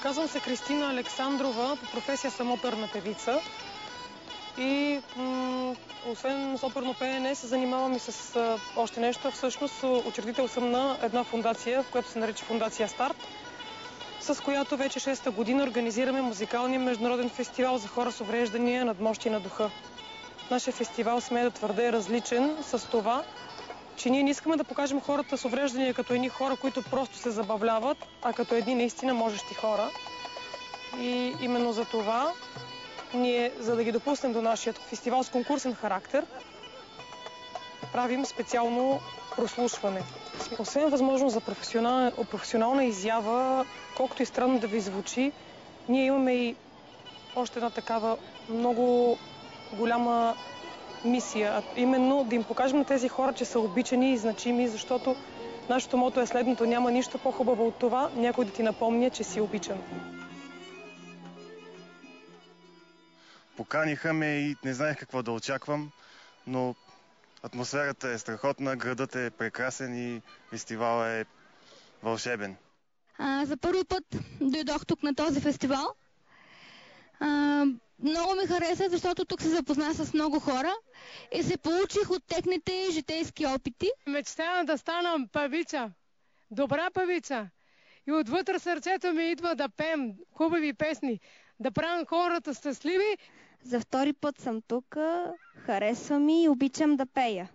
Казвам се Кристина Александрова, по професия съм оперна певица. И освен с оперно пеене се занимавам и с още нещо. Всъщност учредител съм на една фондация, в която се нарича Фондация Старт, с която вече 6-та година организираме музикалния международен фестивал за хора с увреждания надмощие на духа. Нашия фестивал, смея да твърдя, е различен с това, че ние не искаме да покажем хората с увреждания като едни хора, които просто се забавляват, а като едни наистина можещи хора. И именно за това ние, за да ги допуснем до нашия фестивал с конкурсен характер, правим специално прослушване. Освен възможност за професионална изява, колкото и странно да ви звучи, ние имаме и още една такава много голяма мисия, а именно да им покажем на тези хора, че са обичани и значими, защото нашето мото е следното: няма нищо по-хубаво от това някой да ти напомня, че си обичан. Поканиха ме и не знаех какво да очаквам, но атмосферата е страхотна, градът е прекрасен и фестивалът е вълшебен. За първи път дойдох тук на този фестивал. Много ми хареса, защото тук се запознах с много хора и се получих от техните житейски опити. Мечтая да стана певица, добра певица. И отвътре сърцето ми идва да пеем хубави песни, да правим хората щастливи. За втори път съм тук, харесва ми и обичам да пея.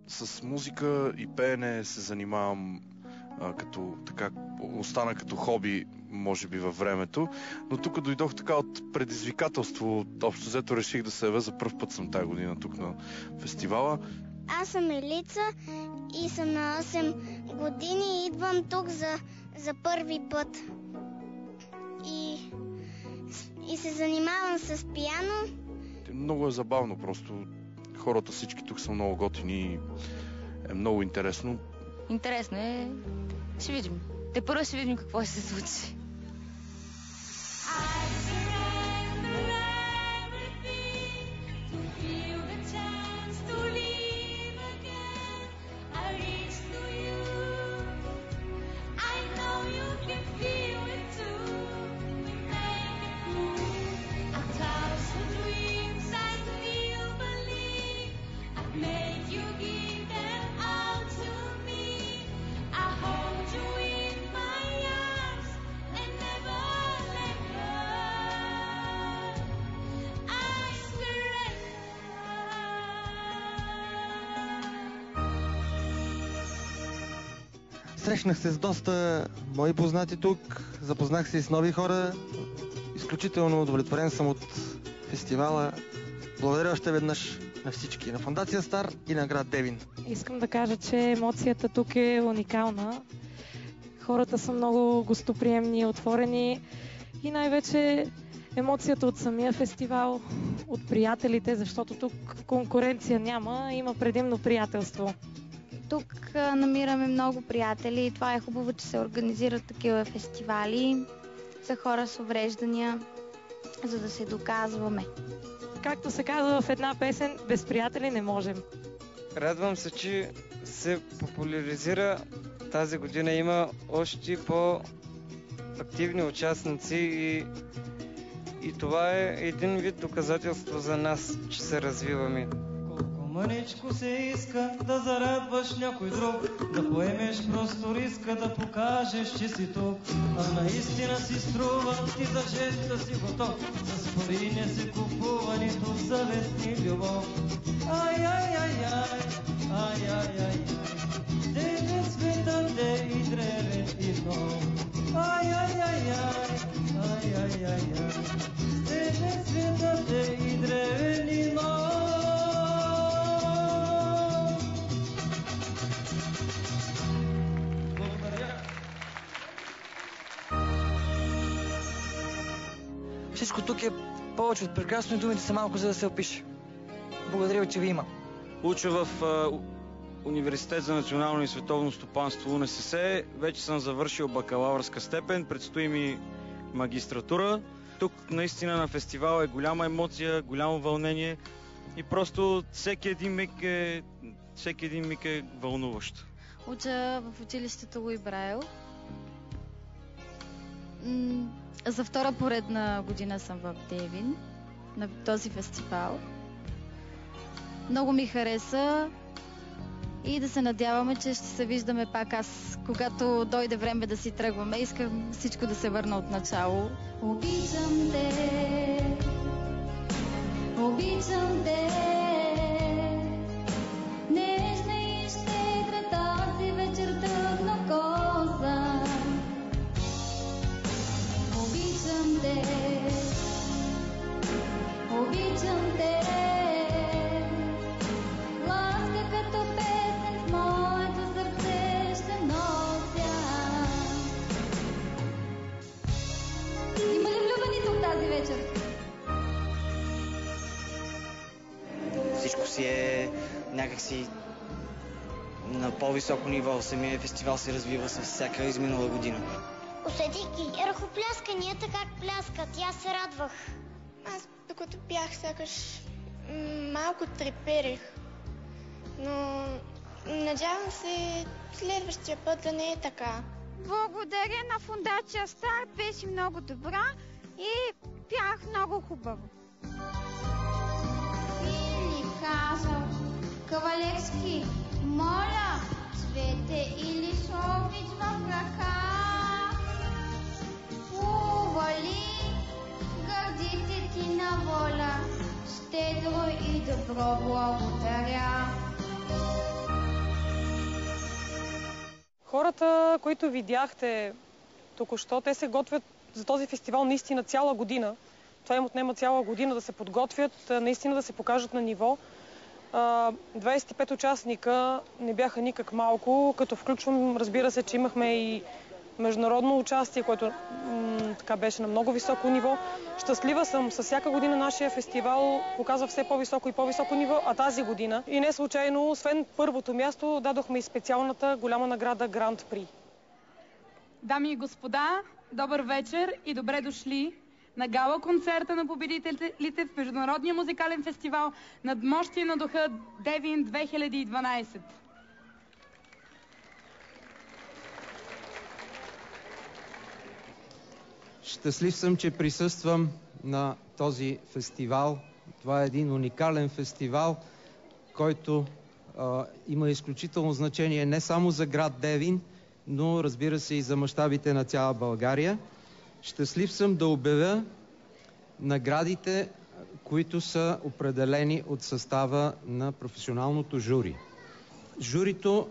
С музика и пеене се занимавам остана като хоби, може би във времето, но тук дойдох така от предизвикателство. Общо взето реших да се явя, за първ път съм тази година тук на фестивала. Аз съм Елица и съм на 8 години и идвам тук за първи път. И се занимавам с пиано. Много е забавно, просто хората всички тук са много готини и е много интересно. Интересно е. Ще видим. Тепърва ще видим какво ще се случи. Срещнах се с доста мои познати тук, запознах се и с нови хора. Изключително удовлетворен съм от фестивала. Благодаря още веднъж на всички, на Фондация Стар и на град Девин. Искам да кажа, че емоцията тук е уникална. Хората са много гостоприемни, отворени и най-вече емоцията от самия фестивал, от приятелите, защото тук конкуренция няма, има предимно приятелство. Тук намираме много приятели и това е хубаво, че се организират такива фестивали за хора с увреждания, за да се доказваме. Както се казва в една песен, без приятели не можем. Радвам се, че се популяризира тази година. Има още по-активни участници и това е един вид доказателство за нас, че се развиваме. Мъничко се иска да зарадваш някой друг, да поемеш просто риска, да покажеш, че си тук. А наистина си струва, ти за жеста си готов, с пари не се купува нито съвест ни любов. Ай-яй-яй-яй, ай-яй-яй-яй, дебе светът е и древен и нов. Ай-яй-яй-яй, ай-яй-яй-яй, дебе светът е и древен и нов. Всичко тук е повече от прекрасно и думите са малко, за да се опише. Благодаря, че ви има. Уча в Университет за национално и световно стопанство УНСС. Вече съм завършил бакалавърска степен, предстои ми магистратура. Тук наистина на фестивал е голяма емоция, голямо вълнение и просто всеки един миг е вълнуващ. Уча в училището Луи Брайл. За втора поредна година съм в Девин на този фестивал. Много ми хареса и да се надяваме, че ще се виждаме пак. Аз, когато дойде време да си тръгваме, искам всичко да се върна от начало. Обичам те, обичам те, нежна и щедра тази вечер тъмна коза. Обичам те, обичам те, ласка като песен в моето сърце ще нося. Има ли влюбени тук тази вечер? Всичко си е някакси на по-високо ниво. Самия фестивал се развива с всяка изминала година. Усетих ги ръкоплясканията как пляскат и аз се радвах. Аз докато бях сякаш малко треперех, но надявам се следващия път да не е така. Благодаря на фондация Стар, беше много добра и пях много хубаво. Или казал Кавалевски, моля, цвете или шович в ръка. Ували гърдите ти на воля, щедро и добро благодаря. Хората, които видяхте току-що, те се готвят за този фестивал наистина цяла година. Това им отнема цяла година да се подготвят, наистина да се покажат на ниво. 25 участника не бяха никак малко, като включвам, разбира се, че имахме и международно участие, което така беше на много високо ниво. Щастлива съм, с всяка година нашия фестивал показва все по-високо и по-високо ниво, а тази година и не случайно, освен първото място, дадохме и специалната голяма награда Гранд При. Дами и господа, добър вечер и добре дошли на гала-концерта на победителите в Международния музикален фестивал Надмощие на духа Девин 2012. Щастлив съм, че присъствам на този фестивал. Това е един уникален фестивал, който има изключително значение не само за град Девин, но разбира се и за мащабите на цяла България. Щастлив съм да обявя наградите, които са определени от състава на професионалното жури. Журито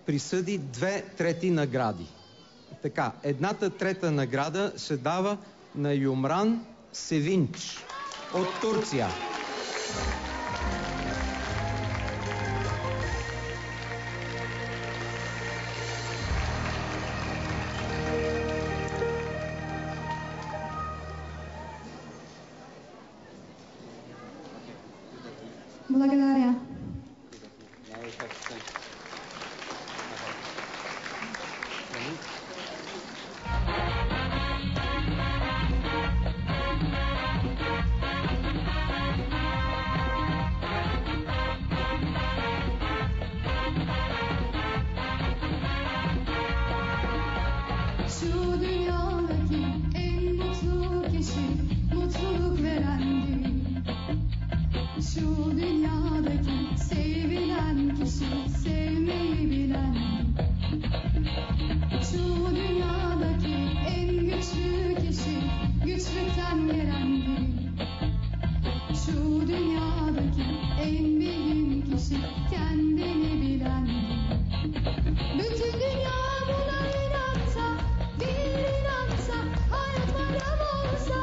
присъди 2/3 награди. Така, 1/3 награда се дава на Юмран Севинч от Турция. Благодаря. Şu dünyadaki en mutlu kişi, mutluluk veren gün. Şu dünyadaki sevilen kişi, sevmeyi bilen. Şu dünyadaki en güçlü kişi, güçlükten gelen gün. Şu dünyadaki en bilgin kişi, kendini bilen gün. Bütün dünya buna inansa, bir inansa, hayat bayram olsa,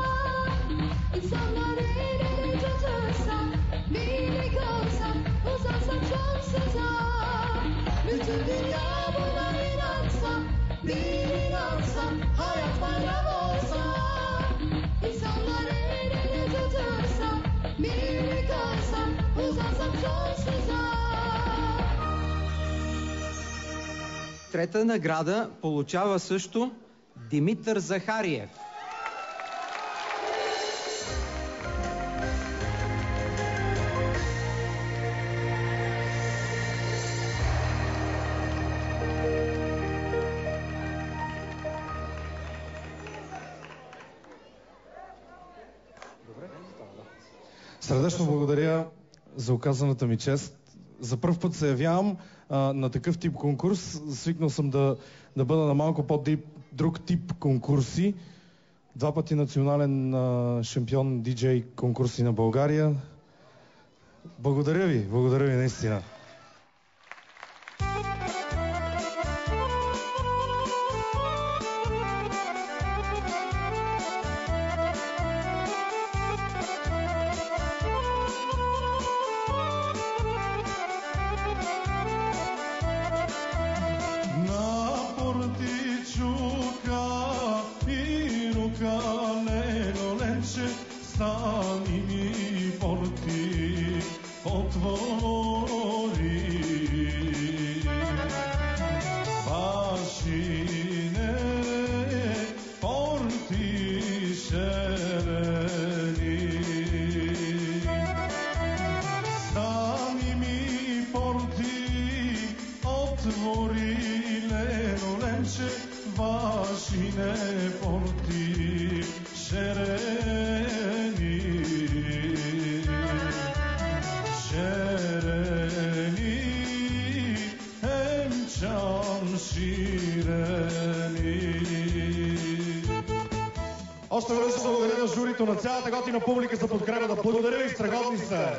insanlar el ele tutulsa, birlik olsa, uzansak sonsuza. Bütün dünya buna inansa, bir inansa, hayat bayram olsa, insanlar el ele tutulsa. Yıkarsam uzansam sonsuzа. Трета награда получава също Димитър Захариев. Сърдечно благодаря за оказаната ми чест. За пръв път се явявам на такъв тип конкурс. Свикнал съм да бъда на малко по-друг тип конкурси. 2 пъти национален шампион диджей конкурси на България. Благодаря ви наистина. Още веднъж благодаря на журито, на цялата готина публика за подкрепата. Благодаря ви, страхотни сте!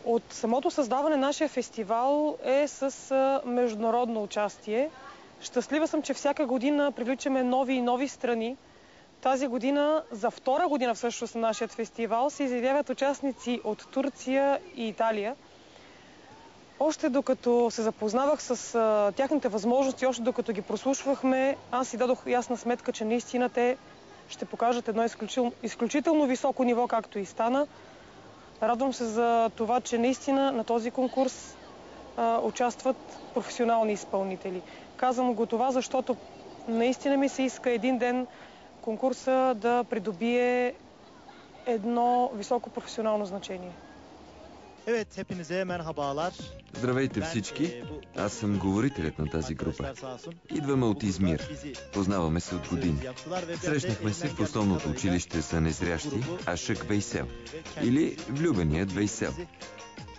От самото създаване нашия фестивал е с международно участие. Щастлива съм, че всяка година привличаме нови и нови страни. Тази година, за втора година всъщност на нашия фестивал, се изявяват участници от Турция и Италия. Още докато се запознавах с тяхните възможности, още докато ги прослушвахме, аз си дадох ясна сметка, че наистина те ще покажат едно изключително високо ниво, както и стана. Радвам се за това, че наистина на този конкурс участват професионални изпълнители. Казвам го това, защото наистина ми се иска един ден конкурса да придобие едно високо професионално значение. Evet, hepinize merhabalar. Здравейте всички, аз съм говорителят на тази група. Идваме от Измир. Познаваме се от години. Срещнахме се в основното училище за незрящи Ашък Вейсел или влюбеният Вейсел.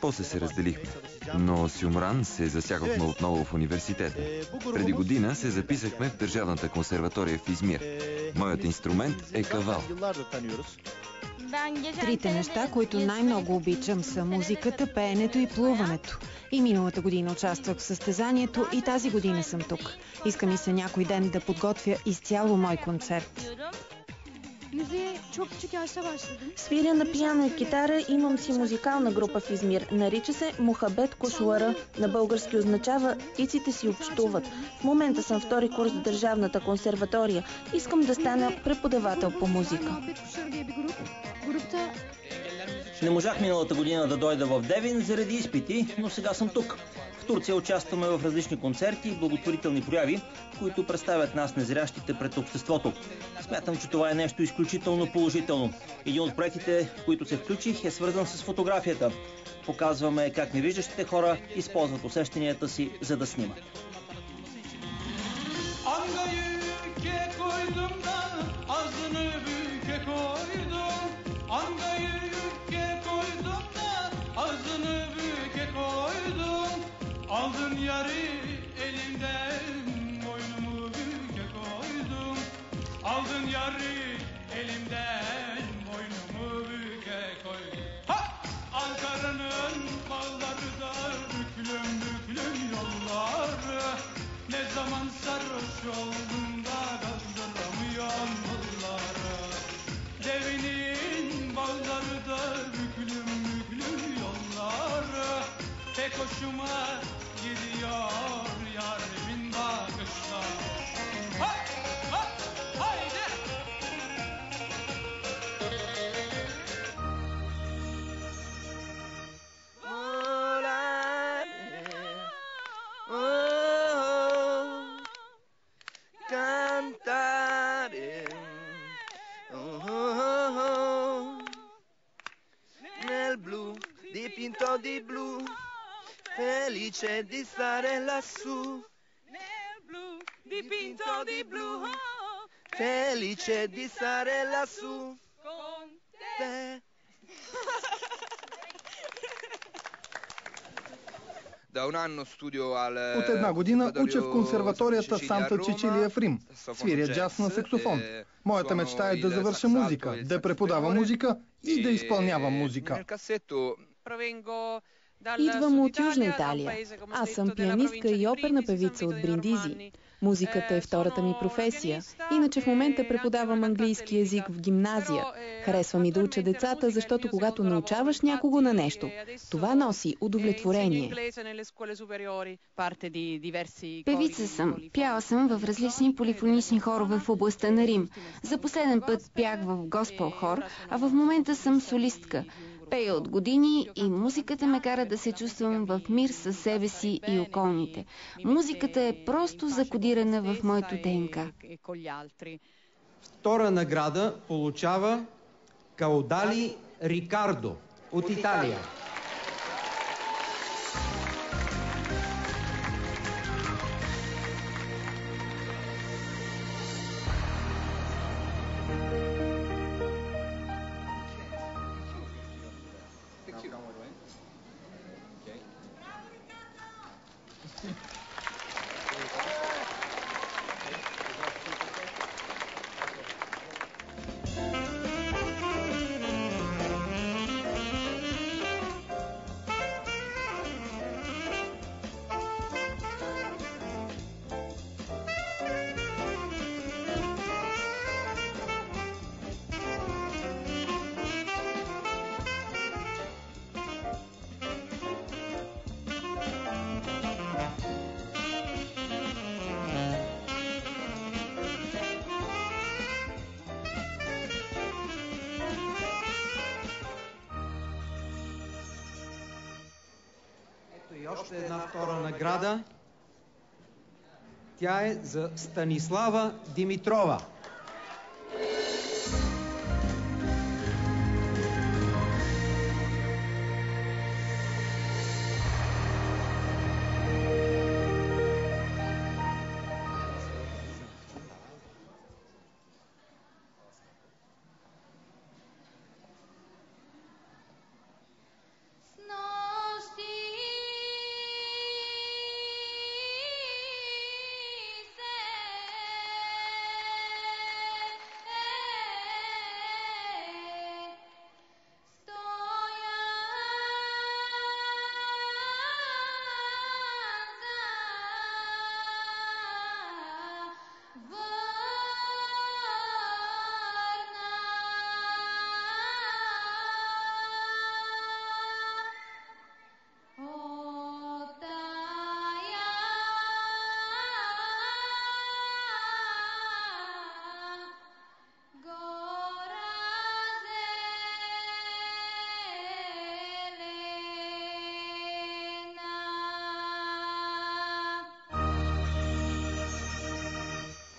После се разделихме, но с Юмран се засякохме отново в университета. Преди година се записахме в Държавната консерватория в Измир. Моят инструмент е кавал. Трите неща, които най-много обичам, са музиката, пеенето и плуването. И миналата година участвах в състезанието и тази година съм тук. Иска ми се някой ден да подготвя изцяло мой концерт. Свиря на пиано и китара, имам си музикална група в Измир. Нарича се Мухабет Кошуара. На български означава «Иците си общуват». В момента съм втори курс в Държавната консерватория. Искам да стана преподавател по музика. Не можах миналата година да дойда в Девин заради изпити, но сега съм тук. В Турция участваме в различни концерти и благотворителни прояви, които представят нас незрящите пред обществото. Смятам, че това е нещо изключително положително. Един от проектите, в които се включих, е свързан с фотографията. Показваме как невиждащите хора използват усещанията си, за да снимат. Aldın yarı elimden, boynumu büke koydum. Aldın yarı elimden, boynumu büke koydum. Ha! Ankara'nın bağları da büklüm büklüm yolları. Ne zaman sarhoş oldum da kaldıramıyorum yolları. Devinin bağları da büklüm büklüm yolları. Tek hoşuma gidiyor dipinto di blu, felice di stare lassù. Nel blu, dipinto di blu, felice di stare lassù con te. От една година уча в консерваторията Санта Чичилия в Рим. Свиря джаз на саксофон. Моята мечта е да завърша музика, да преподавам музика и да изпълнявам музика. Идвам от Южна Италия. Аз съм пианистка и оперна певица от Бриндизи. Музиката е втората ми професия. Иначе в момента преподавам английски език в гимназия. Харесвам и да уча децата, защото когато научаваш някого на нещо, това носи удовлетворение. Певица съм. Пяла съм в различни полифонични хорове в областта на Рим. За последен път пях в госпел хор, а в момента съм солистка. Пея от години и музиката ме кара да се чувствам в мир със себе си и околните. Музиката е просто закодирана в моето ДНК. Втора награда получава Каудали Рикардо от Италия. И още една втора награда. Тя е за Станислава Димитрова.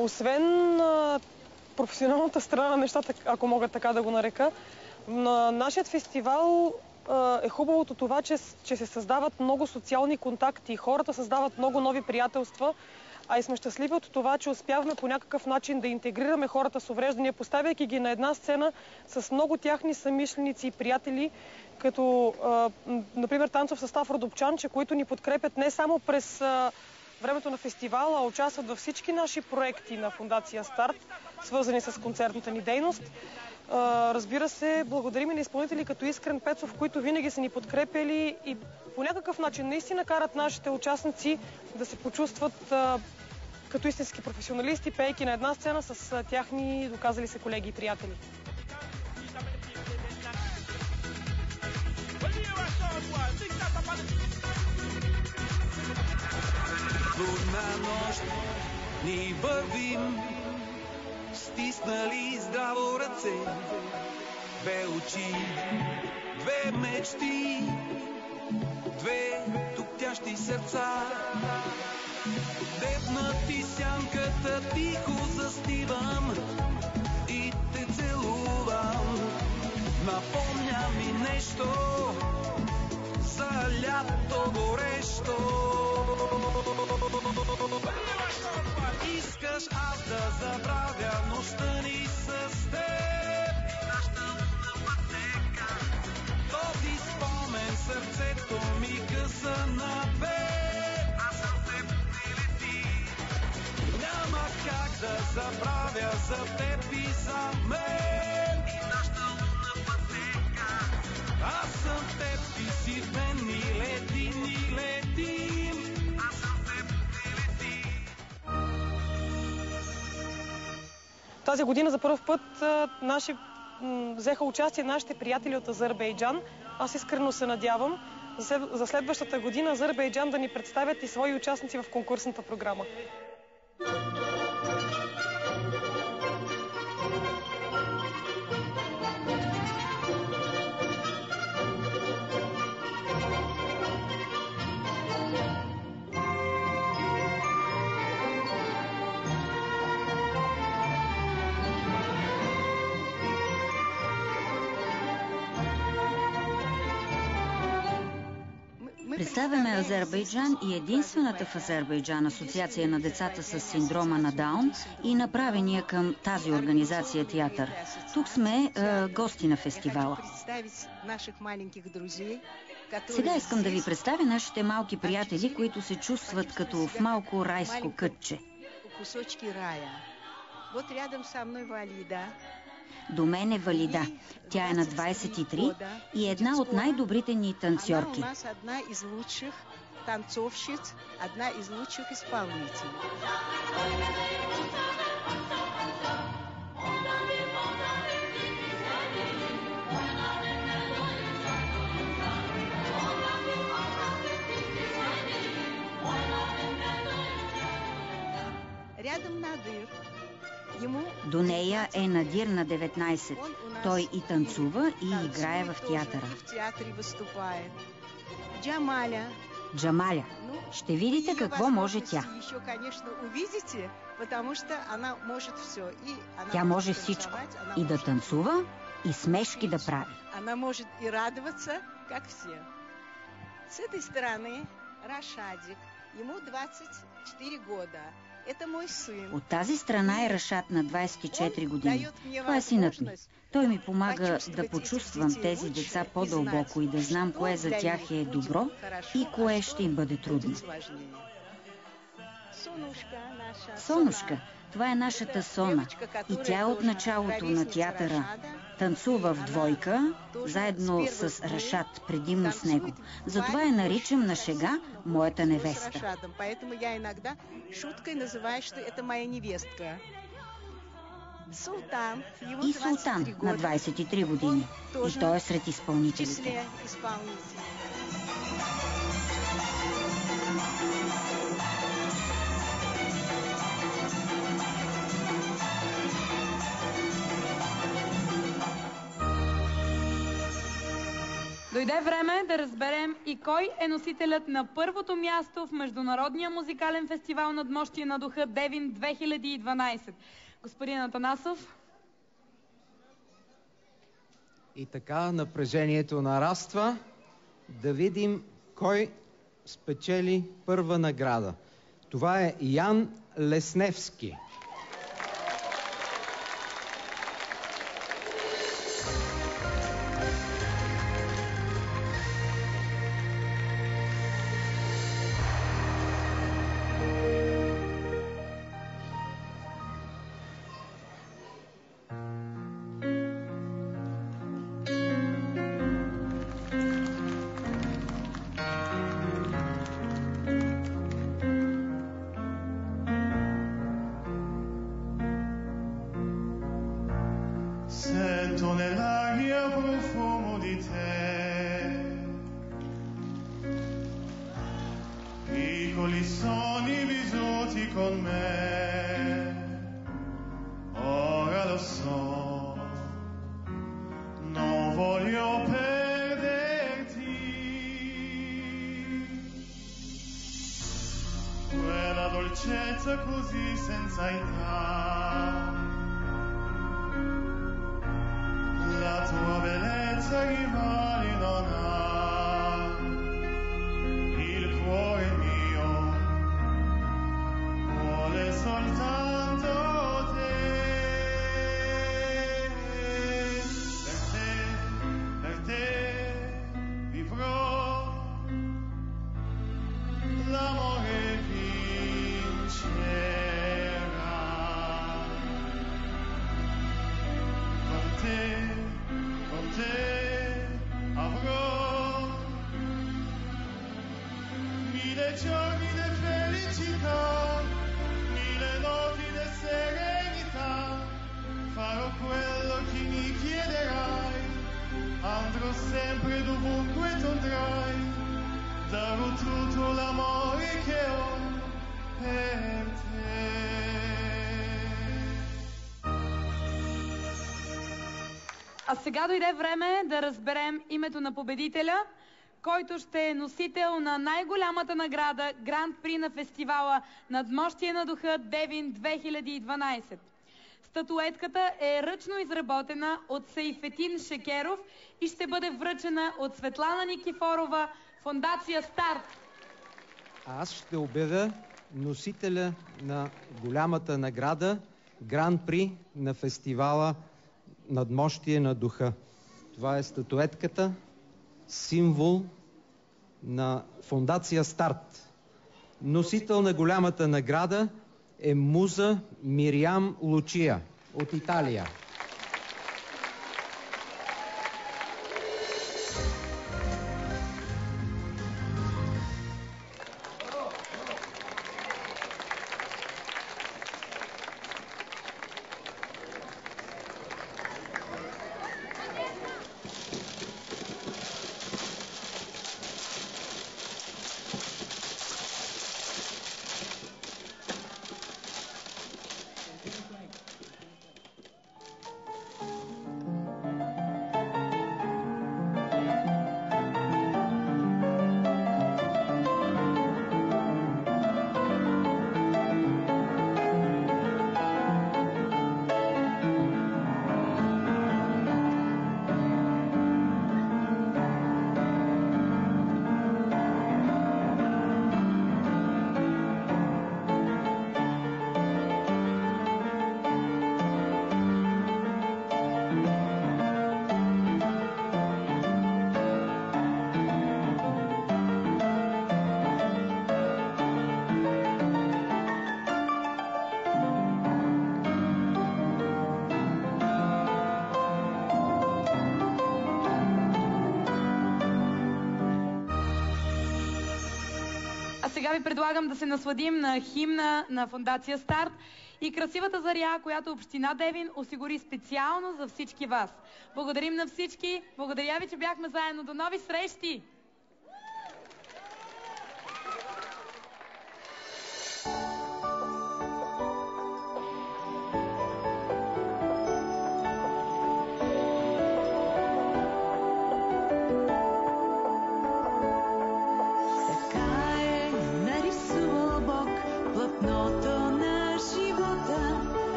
Освен професионалната страна на нещата, ако мога така да го нарека, на нашият фестивал е хубавото това, че се създават много социални контакти, хората създават много нови приятелства, а и сме щастливи от това, че успяваме по някакъв начин да интегрираме хората с увреждания, поставяйки ги на една сцена с много тяхни съмишленици и приятели, като, например, танцов състав Родопчанче, които ни подкрепят не само през времето на фестивала, участват във всички наши проекти на Фондация Старт, свързани с концертната ни дейност. Разбира се, благодарим и на изпълнители като Искрен Пецов, които винаги са ни подкрепили и по някакъв начин наистина карат нашите участници да се почувстват като истински професионалисти, пейки на една сцена с тяхни доказали се колеги и приятели. Лудна нощ ни вървим, стиснали здраво ръце, две очи, две мечти, две туптящи сърца. Дебнати сянката, тихо застивам и те целувам. Напомня ми нещо, лято горещо. Искаш аз да забравя нощта ни с теб. Нашата лунна пътека. Този спомен сърцето ми къса на две. Аз съм теб или ти. Няма как да забравя за теб и за мен. И нашата лунна пътека. Аз съм теб, ти си в мен, ни летим. Аз съм теб, ти лети. Тази година за първ път взеха участие нашите приятели от Азербайджан. Аз искрено се надявам за следващата година Азербайджан да ни представят и свои участници в конкурсната програма. Представяме Азербайджан и единствената в Азербайджан асоциация на децата с синдрома на Даун и направения към тази организация театър. Тук сме гости на фестивала. Сега искам да ви представя нашите малки приятели, които се чувстват като в малко райско кътче. До мен е Валида. Тя е на 23 и е една от най-добрите ни танцорки. Една из лучших танцовщиц, една из лучших исполнителей. Рядом Надир. До нея е Надир на 19. Той и танцува, и играе в театъра. Джамаля. Ще видите какво може тя. Тя може всичко. И да танцува, и смешки да прави. Она може и радоваться, как все. С этой стороны Рашадик. Ему 24 года. От тази страна е Рашад на 24 години. Това е синът ми. Той ми помага да почувствам тези деца по-дълбоко и да знам кое за тях е добро и кое ще им бъде трудно. Сонушка, това е нашата Сона и тя от началото на театъра танцува в двойка, заедно с Рашад, предимно с него. Затова я наричам на шега моята невеста. И Султан на 23 години. И той е сред изпълнителите. Дойде време да разберем и кой е носителят на първото място в Международния музикален фестивал Надмощие на духа Девин 2012. Господин Атанасов. И така напрежението нараства. Да видим кой спечели първа награда. Това е Ян Лесневски. Sento nell'aria profumo di te, piccoli sogni vissuti con me, ora lo so, non voglio perderti, quella dolcezza così senza età. La tua bellezza rivali non ha, giorni di felicità, 1000 noti di serenità, farò quello che mi chiederai, andrò sempre dovunque tu andrai, darò tutto l'amore che ho per te. А сега дойде време да разберем името на победителя, който ще е носител на най-голямата награда Гранд При на фестивала Надмощие на духа Девин 2012. Статуетката е ръчно изработена от Сейфетин Шекеров и ще бъде връчена от Светлана Никифорова, Фондация Старт. Аз ще обявя носителя на голямата награда Гран При на фестивала Надмощие на духа. Това е статуетката, символ на Фондация Старт. Носител на голямата награда е муза Мириам Лучия от Италия. Сега ви предлагам да се насладим на химна на Фондация Старт и красивата заря, която Община Девин осигури специално за всички вас. Благодарим на всички. Благодаря ви, че бяхме заедно. До нови срещи!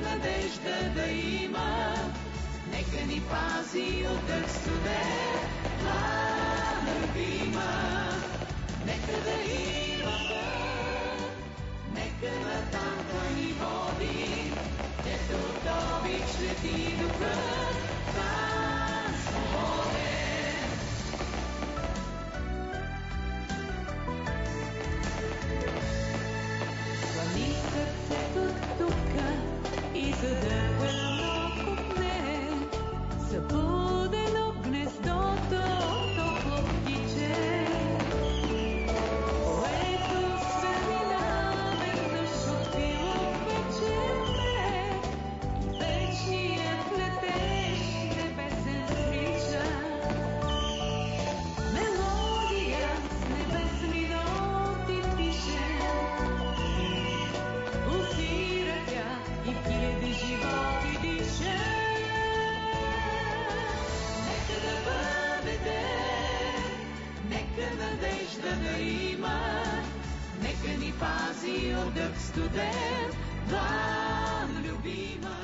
Надежда да има, нека ни пази от дъх студен, плана любима. Нека да има път, нека натам той ни води, дето от обич лети духът, план свободен. Слани сърцето тука и задъхано купне, събудено гнездото, топло птиче, което светлина веднъж отвило вечерне, и вечният летеж небесен срича. Мелодия с небесни ноти пише, усира тя и в хиляди животи диша. Нека да бъде ден, нека надежда да има, нека ни пази от дъх студен, план любима.